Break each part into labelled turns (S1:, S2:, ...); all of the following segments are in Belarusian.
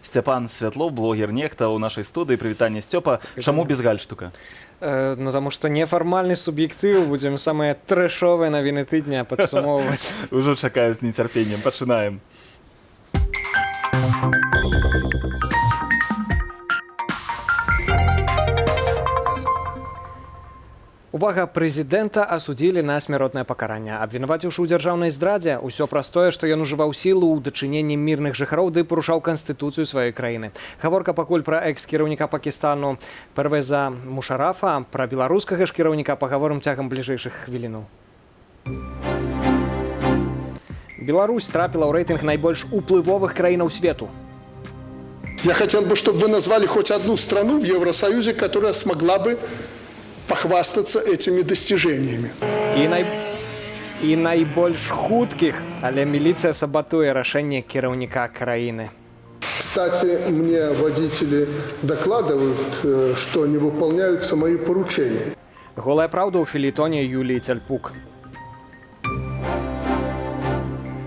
S1: Сцяпан Святлов, блогер Нехта ў нашай студыі. Прывітанне, Сцёпа. Чаму без гальштука?
S2: Ну, таму што нефармальны суб'ектыў, будзем самыя трэшовыя навіны тыдня падсумоўваць.
S1: Ужо чакаю з нецярпеннем. Пачынаем.
S2: Увага, прэзідэнта асудзілі на смяротнае пакаранне. Абвінаваціўшы ў дзяржаўнай здрадзе, усё праз тое, што ён ужываў сілу ў дачыненні мірных жыхароў ды парушаў канстытуцыю сваёй краіны. Гаворка пакуль пра экс-кіраўніка Пакістану Первеза Мушарафа, пра беларускага ж кіраўніка пагаворым цягам бліжэйшых хвілінаў. Беларусь трапіла ў рэйтынг найбольш уплывовых краінаў свету.
S3: Я хотел бы, чтобы вы назвали хоть одну страну в Евросоюзе, которая смогла бы похвастаться этими достижениями.
S2: І найбольш хуткіх, але міліцыя сабатуе рашэнне кіраўніка краіны.
S3: Кстати, мне водители докладывают, что не выполняются мои поручения.
S2: Голая праўда ў філітоне Юліі Цяльпук.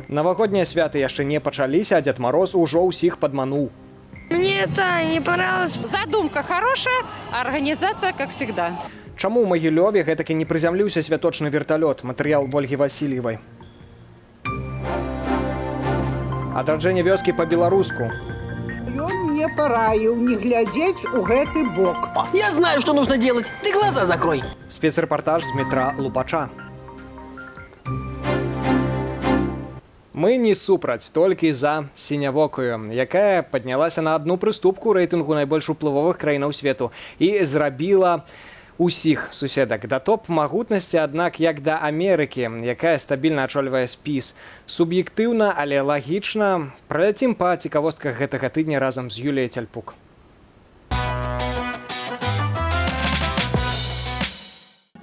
S2: Навагоднія святы яшчэ не пачаліся, а Дзед Мароз ужо ўсіх падмануў.
S4: Мне это не понравилось.
S5: Задумка хорошая, а организация, как всегда.
S2: Чаму ў Магілёве гэтакі не прызямліўся святочны верталёт? Матэрыял Ольгі Васильевай. Адраджэнне вёскі па-беларуску.
S6: Ён мне параіў не глядзець у гэты бок.
S7: Я знаю, что нужно делать. Ты глаза закрой.
S2: Спецрэпартаж з метра Лупача. Мы не супраць, толькі за сінявокую, якая паднялася на адну прыступку рэйтынгу найбольш уплывовых краінаў свету і зрабіла усіх суседак да топ-магутнасці, аднак як да Амерыкі, якая стабільна ачольвае спіс. Суб'ектыўна, але лагічна. Праляцім па цікавостках гэтага тыдня разам з Юліяй Цяльпук.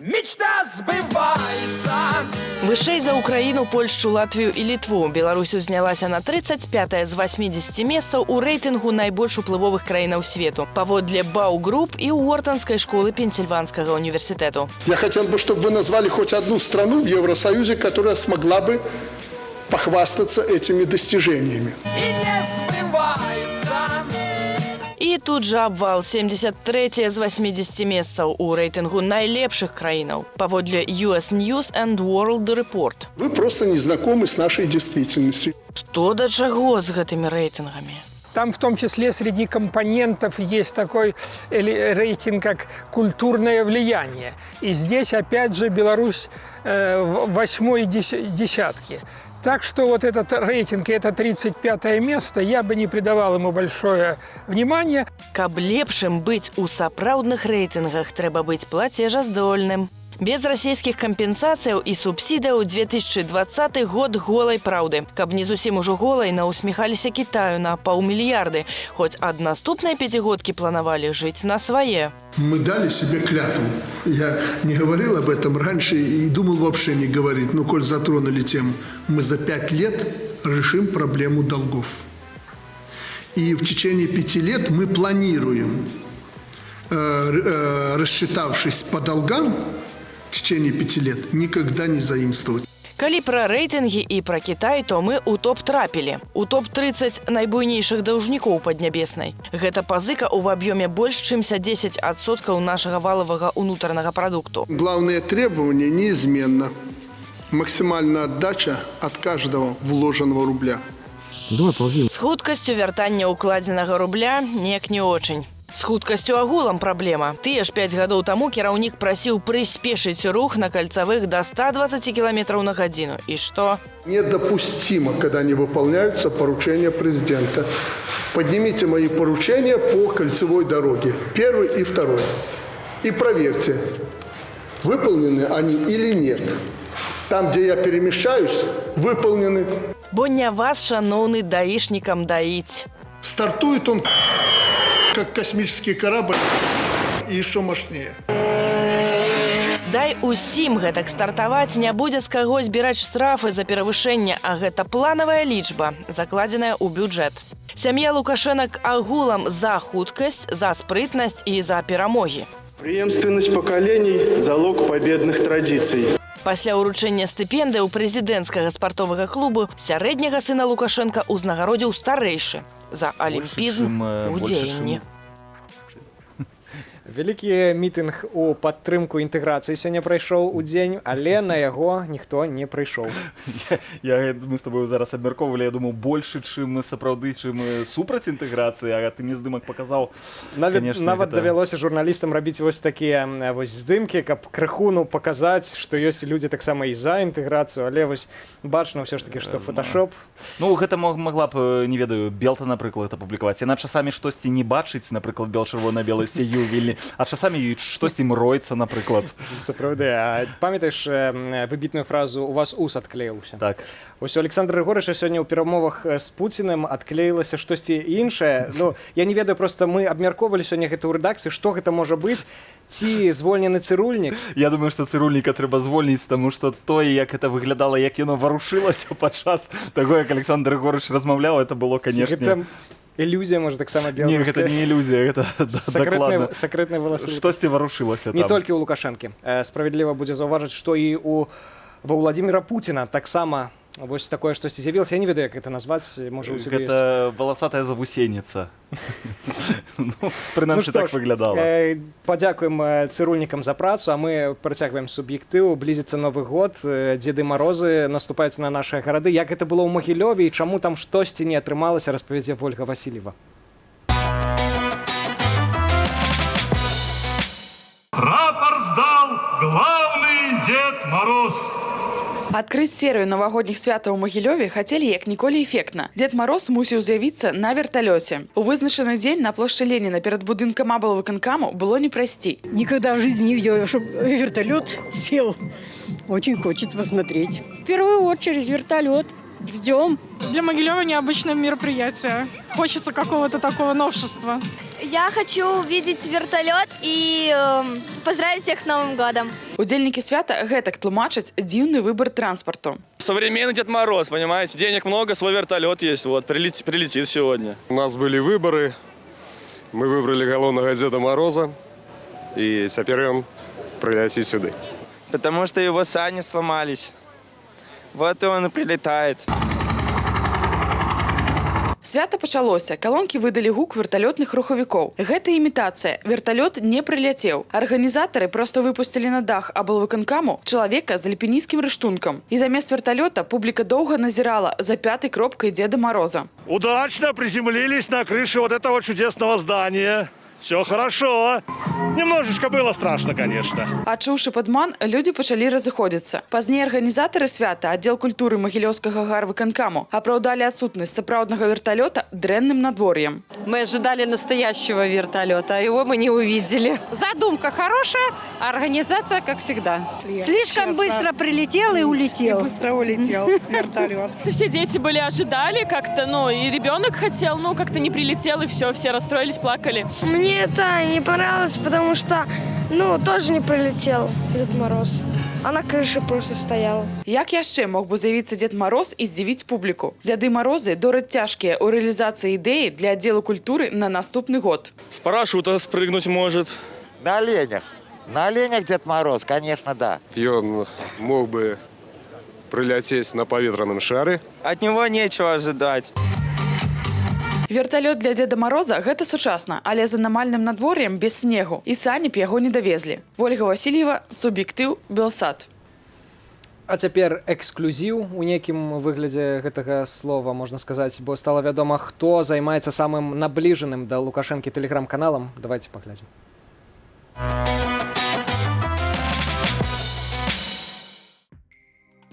S7: Мечта сбывается.
S8: Вышэй за Украіну, Польшчу, Латвію і Літву. Беларусь узнялася на 35-е з 80 месцаў у рэйтынгу найбольш уплывовых краінаў свету. Паводле Бау-груп і Уортонскай школы Пенсільванскага універсітэту.
S3: Я хотел бы, чтобы вы назвали хоть одну страну в Евросоюзе, которая смогла бы похвастаться этими достижениями.
S7: И не сбывается.
S8: І тут жа абвал, 73-е з 80 месцаў у рэйтынгу найлепшых краінаў. Паводле US News and World Report.
S3: Вы просто не знакомы с нашей действительностью.
S8: Што да чаго з гэтымі рэйтынгамі?
S9: Там в том числе среди компонентов есть такой рейтинг, как культурное влияние. И здесь опять же Беларусь в 8-й десятке. Так что вот этот рейтинг, это 35-е место, я бы не придавал ему большое внимание.
S8: Каб лепшым быць у сапраўдных рэйтынгах, трэба быць плацежаздольным. Без расійскіх кампенсацыяў і субсідыяў 2020 год голай праўды. Каб не зусім ужо голай, наусміхаліся Кітаю на паўмільярды, хоць ад наступнай пяцігодкі планавалі жыць на свае.
S3: Мы дали себе клятву. Я не говорил об этом раньше и думал вообще не говорить. Но коль затронули тему, мы за 5 лет решим проблему долгов. И в течение 5 лет мы планируем, рассчитавшись по долгам, в течение 5 лет никогда не заимствовать.
S8: Калі пра рэйтынгі і пра Кітай, то мы ў топ трапілі. У топ-30 найбуйнейшых даўжнікоў Паднябеснай. Гэта пазыка ў аб'ёме больш чымся 10% нашага валавага ўнутранага прадукту.
S3: Главное требование неизменно. Максимальная отдача от каждого вложенного рубля.
S8: З хуткасцю вяртання ўкладзенага рубля неяк не очень. З хуткасцю агулам праблема. Тыя ж 5 гадоў таму кіраўнік прасіў прыспешыць рух на кальцавых до 120 км на гадзіну. І што?
S3: Недопустимо, когда не выполняются поручения президента. Поднимите мои поручения по кольцевой дороге. 1 и 2. И проверьте, выполнены они или нет. Там, где я перемещаюсь, выполнены.
S8: Бо не вас, шановны, даишникам даить.
S3: Стартует он как космический корабль и еще мощнее.
S8: Дай усім гэтак стартаваць, не будзе з каго збіраць штрафы за перавышэнне, а гэта планавая лічба, закладзеная ў бюджэт. Сям'я Лукашэнак агулам за хуткасць, за спрытнасць і за перамогі.
S10: Преемственность поколений – залог победных традиций.
S8: Пасля ўручэння стыпендыяў прэзідэнцкага спартовага клубу сярэдняга сына Лукашэнка ўзнагародзіў старэйшы. за алімпізм у дзеянні.
S2: Вялікі мітынг у падтрымку інтэграцыі сёння прайшоў у дзень, але на яго ніхто не прыйшоў.
S1: Мы з тобою зараз абмяркоўвалі, я думаю, больше, чым сапраўды, чым супраць інтэграцыі, а ты мне здымак паказаў.
S2: Нават давялося журналістам рабіць вось такія здымкі, каб крыху паказаць, што ёсць людзі таксама і за інтэграцыю, але вось бачна ўсё ж такі, што фоташоп.
S1: Ну, гэта могла б, не ведаю, Белта, напрыклад, апублікаваць. Яна часамі штосьці не бачыць, напрыклад, бел-чырвона-белай сцяю вельмі, а часамі штосьці мроецца, напрыклад.
S2: Сапраўды, а памятаеш выбітную фразу «У вас ус адклеіўся»?
S1: Так.
S2: Вось у Александра Григорьевича сёння ў перамовах з Пуціним адклеілася штосьці іншае. Ну, я не ведаю, просто мы абмяркоўвалі сёння гэта ў рэдакцыі, што гэта можа быць, ці звольнены цырульнік.
S1: Я думаю, што цырульніка трэба звольніць, таму што тое, як гэта выглядала, як яно варушылася падчас таго, як Александр Григорьевич размаўляў, это было, канешне...
S2: Гэта ілюзія, можа, таксама беларуская.
S1: Не, гэта не ілюзія, гэта дакладна.
S2: Сакрэтныя валасы.
S1: Штосьці варушылася там.
S2: Не толькі ў Лукашэнкі. Справядліва будзе заўважыць, што і ва Владимира Путіна таксама вось такое штосьці з'явілася. Я не ведаю, як гэта назваць. Можа, у цябе ёсць.
S1: Гэта валасатая завусенніца. Прынамсі так выглядала.
S2: Падзякуем цырульнікам за працу, а мы працягваем суб'ектыў. Блізіцца Новы год, Дзеды Марозы наступаюць на нашыя гарады. Як гэта было ў Магілёве і чаму там штосьці не атрымалася, распавядзе Ольга Васильева.
S11: Рапорт сдал главный Дед Мороз.
S12: Адкрыць серыю навагодніх святаў у Магілёве хацелі як ніколі эфектна. Дед Мороз мусіў з'явіцца на верталёце. У вызначаны дзень на плошчы Леніна перад будынкам аблвыканкаму было не прайсці.
S13: Никогда в жизни не видела, чтобы вертолет сел. Очень хочется посмотреть.
S4: В первую очередь вертолет. Ждем.
S14: Для Могилева необычное мероприятие. Хочется какого-то такого новшества.
S15: Я хочу увидеть вертолет и поздравить всех с Новым годом.
S12: Удзельнікі свята гэтак тлумачаць дзіўны выбор транспорту.
S16: Современный Дед Мороз, понимаете? Денег много, свой вертолет есть. Вот, прилетит сегодня.
S17: У нас были выборы. Мы выбрали головного Деда Мороза. И теперь он прилетит сюда.
S18: Потому что его сани сломались. Вот и он и прилетает.
S12: Свята пачалося. Калонкі выдалі гук верталётных рухавікоў. Гэта імітацыя. Верталёт не прыляцеў. Арганізатары проста выпусцілі на дах аблвыканкаму чалавека з альпінійскім рыштункам. І замест верталёта публіка доўга назірала за пятай кропкай Деда Мороза.
S11: Удачно приземлились на крыше вот этого чудесного здания. Все хорошо. Немножечко было страшно, конечно.
S12: Адчуўшы падман, людзі пачалі разыходзіцца. Пазней арганізатары свята, аддзел культуры Магілёўскага гарвыканкаму, апраўдалі адсутнасць сапраўднага верталёта дрэнным надвор'ем.
S5: Мы ожидали настоящего вертолета, а его мы не увидели. Задумка хорошая, а организация, как всегда.
S13: Слишком быстро прилетел и улетел.
S14: И быстро улетел вертолет.
S19: Все дети ожидали как-то, и ребенок хотел, как-то не прилетел, и все расстроились, плакали.
S4: Мне это не понравилось, потому что, тоже не прилетел Дед Мороз. А на крыше просто стоял.
S12: Як яшчэ мог бы з'явіцца Дед Мороз і здзівіць публіку? Дзяды Марозы дораць цяжкія ў рэалізацыі ідэі для аддзелу культуры на наступны год.
S16: С парашюта спрыгнуть может.
S20: На оленях. На оленях Дед Мороз, конечно, да.
S17: И он мог бы прилететь на поветренном шаре.
S18: От него нечего ожидать.
S12: Верталёт для Деда Мороза – гэта сучасна, але з анамальным надвор'ем без снегу. І самі б яго не давезлі. Ольга Васильева, суб'ектыў, Белсат.
S2: А цяпер эксклюзіў у нейкім выглядзе гэтага слова, можна сказаць, бо стала вядома, хто займаецца самым набліжаным да Лукашэнкі тэлеграм-каналам. Давайте паглядзім.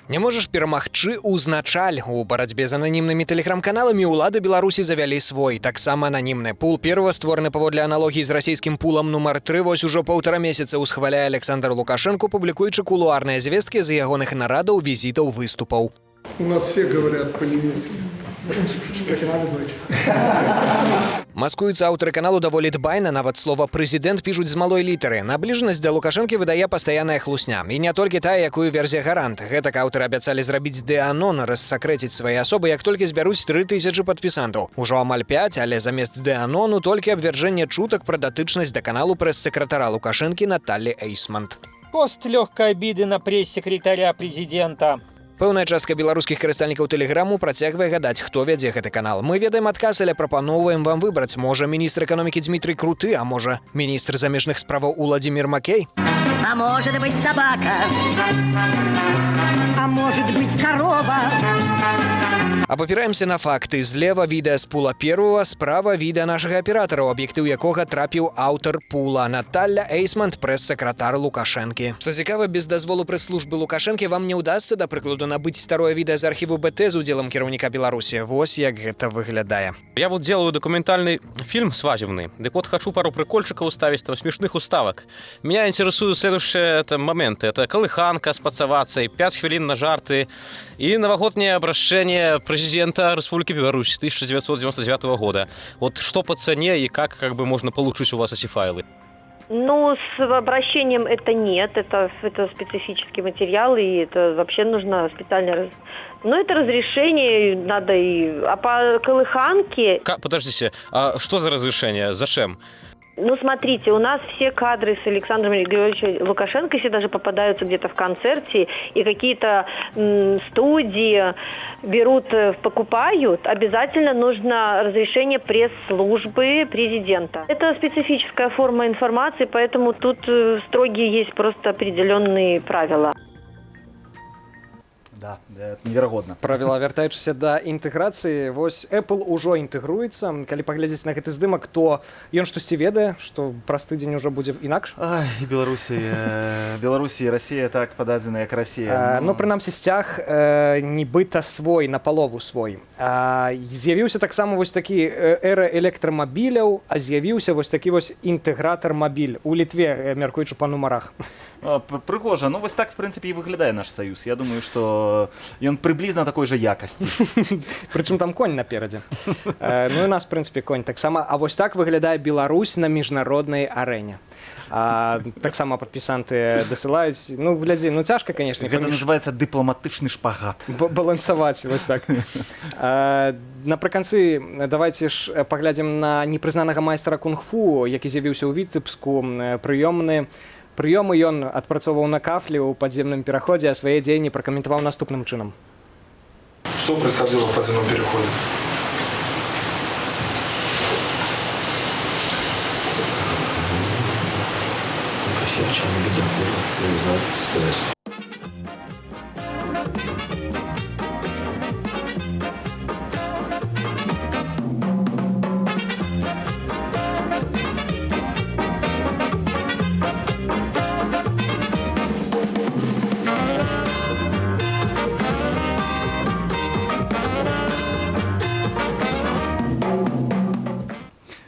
S2: Не можаш перамагчы узначаль. У барацьбе з ананімнымі тэлеграм-каналамі ўлады Беларусі завялі свой, таксама ананімны пул. Перва створаны паводле аналогіі з расійскім пулам нумар 3. Вось ужо 1,5 месяца ўсхваляе Александр Лукашенко, публікуючы кулуарныя звесткі з ягоных нарадаў, візітаў, выступаў.
S3: У нас все говорят по-немецки.
S2: Маскуюцца аўтары каналу даволі дбайна, нават слова «прэзідэнт» пішуць з малой літары. Набліжанасць да Лукашэнкі выдае пастаянная хлусня. І не толькі тая, якую версія гарант. Гэтак аўтары абяцалі зрабіць дэанон, рассакрэціць свае асобы, як толькі збяруць 3000 падпісантаў. Ужо амаль 5, але замест дэанону толькі абвяржэнне чутак пра датычнасць да каналу прэс-сакратара Лукашэнкі Наталлі Эйсмант.
S21: Пост легкой обиды на пресс-секретаря президента.
S2: Пэўная частка беларускіх карыстальнікаў тэлеграму працягвае гадаць, хто вядзе гэты канал. Мы ведаем адказ, але прапаноўваем вам выбраць. Можа, міністр эканомікі Дмітрый Круты, а можа, міністр замежных справаў Уладзімір Макей?
S21: А может быть собака, а может быть корова.
S2: Абапіраемся на факты. Злева відэа з пула первого, справа відэа нашага аператара, у аб'ектыў якога трапіў аўтар пула Наталля Эйсмонт, прэс-сакратар Лукашэнкі. Што цікава, без дазволу прэс-службы Лукашэнкі вам не ўдасца, да прыкладу, набыць старое відэа з архіву БТ з удзелам кіраўніка Беларусі. Вось як гэта выглядае.
S22: Я вот делаю документальный фильм свадебный. Так вот, хочу пару прикольчиков уставить, там, смешных уставок. Меня интересуют следующие моменты. Это колыханка с подсовацей, 5 хвилин на жарты и новогоднее обращение президента Республики Беларусь 1999 года. Вот что по цене и как бы можно получить у вас эти файлы?
S23: Ну, с обращением это нет, это специфический материал, и это вообще нужно специально... Ну, это разрешение надо и... А по колыханке...
S22: Подождите, а что за разрешение? Зачем?
S23: Ну, смотрите, у нас все кадры с Александром Григорьевичем Лукашенко, если даже попадаются где-то в концерте, и какие-то студии берут, покупают, обязательно нужно разрешение пресс-службы президента. Это специфическая форма информации, поэтому тут строгие есть просто определенные правила.
S1: Да, это неверагодна.
S2: Правіла, вяртаючыся да інтэграцыі, вось Apple ужо інтэгруецца. Калі паглядзець на гэты здымак, то ён штосьці ведае, што праз тыдзень ужо будзе інакш?
S1: Ай, Беларусі і Расія так пададзены, як Расія.
S2: Ну, прынамсі, сцяг нібыта свой, напалову свой. З'явіўся таксама вось такі эра электрамабіляў, а з'явіўся вось такі вось інтэгратар-мабіль у Літве, мяркуючы па нумарах.
S1: Прыгожа. Ну, вось так, в прынцыпе, і выглядае наш саюз. Я думаю, што ён прыблізна такой жа якасці.
S2: Прычым там конь наперадзе. Ну і у нас, в прынцыпе, конь таксама. А вось так выглядае Беларусь на міжнароднай арэне. Таксама падпісанты дасылаюць. Ну, глядзі, ну цяжка, канешне.
S1: Гэта называецца дыпламатычны шпагат.
S2: Балансаваць, вось так. Напрыканцы, давайце ж паглядзім на непрызнанага майстра кунг-фу, які з'явіўся ў Віцебску, Прыёмы ён адпрацоўваў на кафлі ў падземным пераходзе, а свае дзеянні пракаментаваў наступным чынам.
S24: Что происходило в подземном переходе?
S25: Косячный беда, я не знаю, как сказать.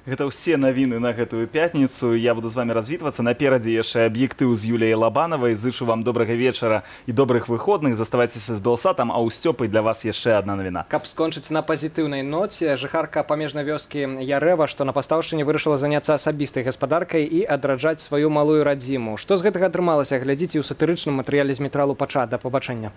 S1: Гэта ўсе навіны на гэтую пятніцу. Я буду з вами развітвацца. Наперадзе яшчэ аб'ектыў з Юліяй Лабанавай. Зычу вам добрага вечара і добрых выходных. Заставайцеся з Белсатам, а ў Сцёпай для вас яшчэ адна навіна.
S2: Каб скончыць на пазітыўнай ноце, жыхарка памежнай вёскі Ярэва, што на Пастаўшчыне вырашыла заняцца асабістай гаспадаркай і адраджаць сваю малую радзіму. Што з гэтага атрымалася, глядзіце ў сатырычным матэрыяле з метралу Пача. Да пабачэння.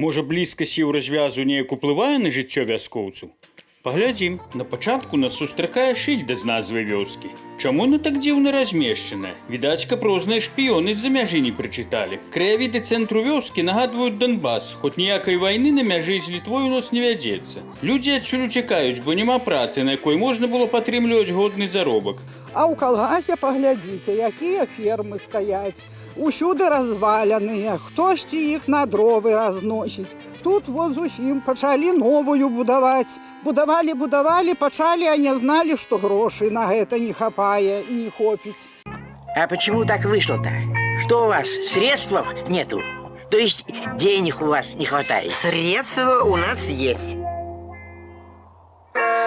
S26: Можа, блізкасць еўразвязу неяк уплывае на жыццё вяскоўцаў? Паглядзім. На пачатку нас сустракае шыльда з назвай вёскі. Чаму она так дзіўна размешчана? Відаць, каб розныя шпіёны з-за мяжы не прачыталі. Краявіды цэнтру вёскі нагадваюць Донбас, хоць ніякай вайны на мяжы з Літвой у нас не вядзецца. Людзі адсюль уцякаюць, бо няма працы, на якой можна было падтрымліваць годны заробак.
S6: А ў калгасе паглядзіце, якія фермы стаяць. Усюды разваленыя, хтосьці іх на дровы разносіць. Тут вот зусім пачалі новую будаваць. Будавалі, пачалі, а не зналі, што грошай на гэта не хапае і не хопіць.
S21: А почему так вышло-то? Что у вас, средств нету? То есть денег у вас не хватает?
S27: Средства у нас есть.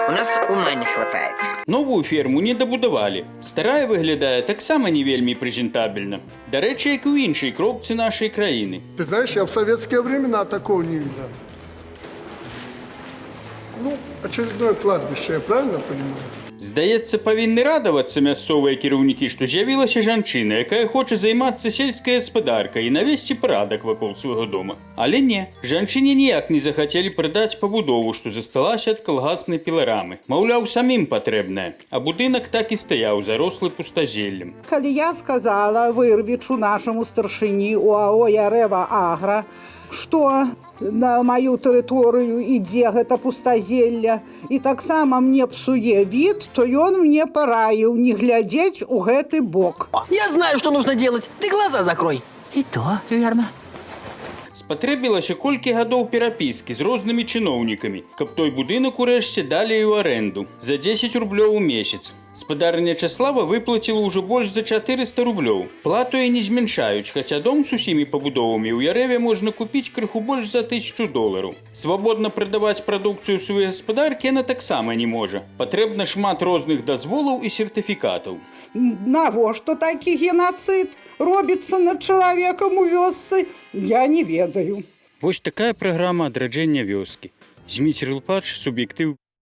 S27: У нас ума не хватает.
S26: Новую ферму не дабудавалі. Старая выглядае таксама не вельмі прэзентабельна. Дарэчы, як у іншай кропцы нашай краіны.
S3: Ты знаешь, я в советские времена такого не видел. Ну, очередное кладбище, я правильно понимаю?
S26: З Здаецца, павінны радавацца мясцовыя кіраўнікі, што з'явілася жанчына, якая хоча займацца сельскай гаспадаркай і навесці парадак вакол свайго дома. Але не, жанчыне ніяк не захацелі прадаць пабудову, што засталася ад калгаснай піларамы. Маўляў, самім патрэбная, а будынак так і стаяў, зарослы пустазеллем.
S6: Калі я сказала Вырвічу, нашаму старшыні УАО «Ярэва Агра», што на маю тэрыторыю ідзе гэта пустазелля і таксама мне псуе від, то ён мне параіў не глядзець у гэты бок.
S21: Я знаю, что нужно делать. Ты глаза закрой. И то верно.
S26: Спатрэбілася колькі гадоў перапіскі з рознымі чыноўнікамі, каб той будынак урэшце далі ў арэнду за 10 рублёў у месяц. Спадарня Часлава выплаціла ўжо больш за 400 рублёў. Плату і не змяншаюць, хаця дом з усімі пабудовамі ў Ярэве можна купіць крыху больш за $1000. Свабодна прадаваць прадукцыю сваёй гаспадаркі яна таксама не можа. Патрэбна шмат розных дазволаў і сертыфікатаў.
S6: Навошта такі генацыд робіцца над чалавекам у вёсцы, я не ведаю.
S26: Вось такая праграма адраджэння вёскі. Зміцер Лупач, суб'ектыў.